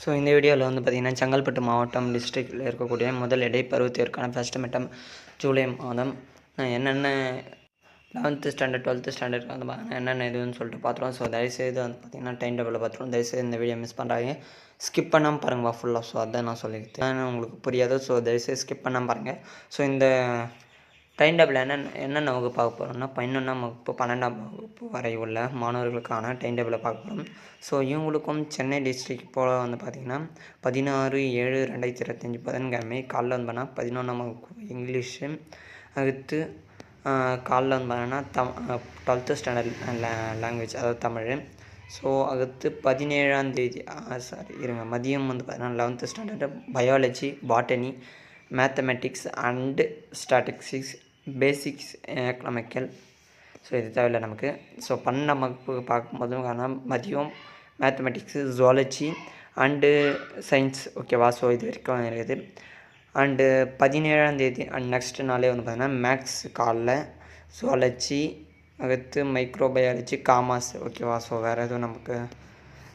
So இந்த வீடியோவில் வந்து பார்த்திங்கன்னா செங்கல்பட்டு மாவட்டம் டிஸ்ட்ரிக்டில் இருக்கக்கூடிய முதல் இடைப்பருவத் தேர்வுக்கான ஃபஸ்ட்டு மிட்டம் ஜூலை மாதம் என்னென்ன 11th ஸ்டாண்டர்ட் 12th ஸ்டாண்டர்ட் வந்து என்னென்ன இதுன்னு சொல்லிட்டு பார்த்துருவோம். ஸோ தயவுசெய்து வந்து பார்த்திங்கன்னா டைம் டேபிளில் பார்த்துருவோம். தயவுசெய்து இந்த வீடியோ மிஸ் பண்ணுறாங்க, ஸ்கிப் பண்ணாமல் பாருங்கள் ஃபுல்லாக. ஸோ அதான் நான் சொல்லியிருக்கேன், உங்களுக்கு புரியாது. ஸோ தயவுசெய்து ஸ்கிப் பண்ணாமல் பாருங்கள். ஸோ இந்த டைம் டேபிள் என்னென்ன வகுப்பு பார்க்க போகிறோம்னா 11ஆம் வகுப்பு 12ஆம் வகுப்பு வரை உள்ள மாணவர்களுக்கான டைம் டேபிளை பார்க்க போகிறோம். ஸோ இவங்களுக்கும் சென்னை டிஸ்ட்ரிக்ட் போல் வந்து பார்த்திங்கன்னா 16/7/2025 புதன்கிழமை காலைல வந்து பார்த்தீங்கன்னா 11ஆம் வகுப்பு இங்கிலீஷு, அடுத்து காலைல வந்து பார்த்தீங்கன்னா 12th ஸ்டாண்டர்ட் லாங்குவேஜ், அதாவது தமிழ். ஸோ அடுத்து 17ஆம் தேதி மதியம் வந்து பார்த்தீங்கன்னா 11th standard biology, botany, mathematics and statistics, basics, economical. So இது தேவையில்லை நமக்கு. ஸோ 12ஆம் வகுப்பு பார்க்கும்போது மதியம் மேத்தமெட்டிக்ஸு, ஜுவாலஜி அண்டு சயின்ஸ், ஓகேவா. ஸோ இது வரைக்கும் இருக்குது. அண்டு 17ஆம் தேதி அண்ட் நெக்ஸ்ட் நாளே வந்து பார்த்தீங்கன்னா மேக்ஸ் காலைல, ஜுவாலஜி, அடுத்து மைக்ரோபயாலஜி, காமர்ஸ், ஓகேவா. ஸோ வேறு எதுவும்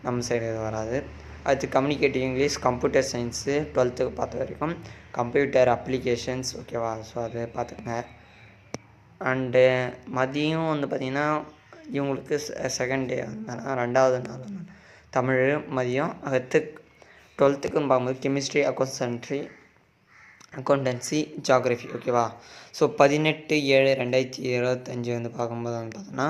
நம்ம சைடு எதுவும் வராது. அடுத்து communicative English, computer science 12th பார்த்த வரைக்கும், கம்ப்யூட்டர் அப்ளிகேஷன்ஸ், ஓகேவா. ஸோ அது பார்த்துக்கங்க. அண்டு மதியம் வந்து பார்த்திங்கன்னா இவங்களுக்கு செகண்ட் டே வந்து 2வது நாள் தமிழ் மதியம். அடுத்து 12th பார்க்கும்போது கெமிஸ்ட்ரி, அக்கௌண்டன்சி, ஜியாகிரஃபி, ஓகேவா. ஸோ 18/7/2025 வந்து பார்க்கும்போது வந்து பார்த்தோன்னா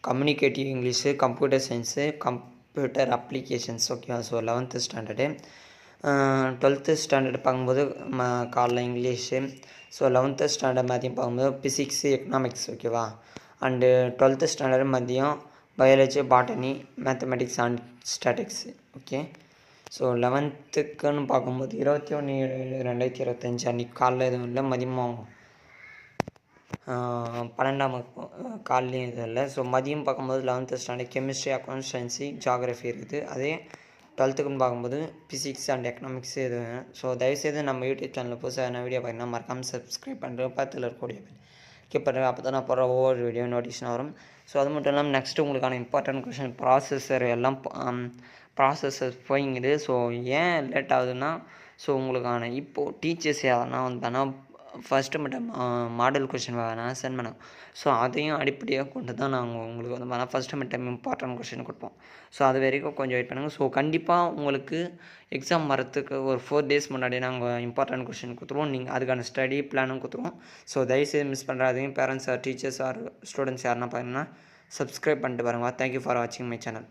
communicative English, computer science, computer applications, ஓகேவா. So 11th standard. 12th standard பார்க்கும்போது காலைல இங்கிலீஷு. ஸோ 11th ஸ்டாண்டர்ட் மதியம் பார்க்கும்போது ஃபிசிக்ஸு, எக்கனாமிக்ஸ், ஓகேவா. அண்டு 12th ஸ்டாண்டர்டு மதியம் biology, botany, mathematics and statistics, okay. So 11th பார்க்கும்போது 21/7/2025 அன்றைக்கி காலைல எதுவும் இல்லை, மதியமும் 12ஆம் வகுப்பு காலையிலையும் எதுவும் இல்லை. ஸோ மதியம் பார்க்கும்போது 11th standard chemistry, accountancy, geography இருக்குது. அதே 12th பார்க்கும்போது ஃபிசிக்ஸ் அண்ட் எக்கனாமிக்ஸ் எதுவும். ஸோ தயவுசெய்து நம்ம யூடியூப் சேனலில் புதுசாக வீடியோ பார்த்தீங்கன்னா மறக்காமல் சப்ஸ்கிரைப் பண்ணுறேன், பக்கத்தில் இருக்கக்கூடிய கிளிக் பண்ணுறேன். அப்போ தான் நான் போடுற ஒவ்வொரு வீடியோ நோட்டிஃபிகேஷன் வரும். ஸோ அது மட்டும் இல்லாமல் நெக்ஸ்ட்டு உங்களுக்கான இம்பார்ட்டன்ட் கொஷின் ப்ராசஸர் எல்லாம் ப்ராசஸர் போயிங்குது. ஸோ ஏன் லேட் ஆகுதுன்னா, ஸோ உங்களுக்கான இப்போது டீச்சர்ஸ் யாருன்னா வந்தாங்கன்னா ஃபஸ்ட்டு மட்டும் மாடல் கொஷின் வேணால் சென்ட் பண்ணோம். ஸோ அதையும் அடிப்படையாக கொண்டு தான் நாங்கள் உங்களுக்கு வந்து ஃபஸ்ட்டு மிட்டம் இம்பார்ட்டன்ட் கொஷின் கொடுப்போம். ஸோ அது வரைக்கும் கொஞ்சம் வெயிட் பண்ணுங்கள். ஸோ கண்டிப்பாக உங்களுக்கு எக்ஸாம் வரத்துக்கு ஒரு 4 days முன்னாடி நாங்கள் இம்பார்ட்டன்ட் கொஷின் கொடுத்துருவோம். நீங்கள் அதுக்கான ஸ்டடி பிளானும் கொடுத்துருவோம். ஸோ தயவுசெய்து மிஸ் பண்ணுறாதீங்க. Parents or teachers or students யாருன்னா பார்த்தீங்கன்னா சப்ஸ்கிரைப் பண்ணிட்டு பாருங்கள். தேங்க்யூ ஃபார் வாட்சிங் மை சேனல்.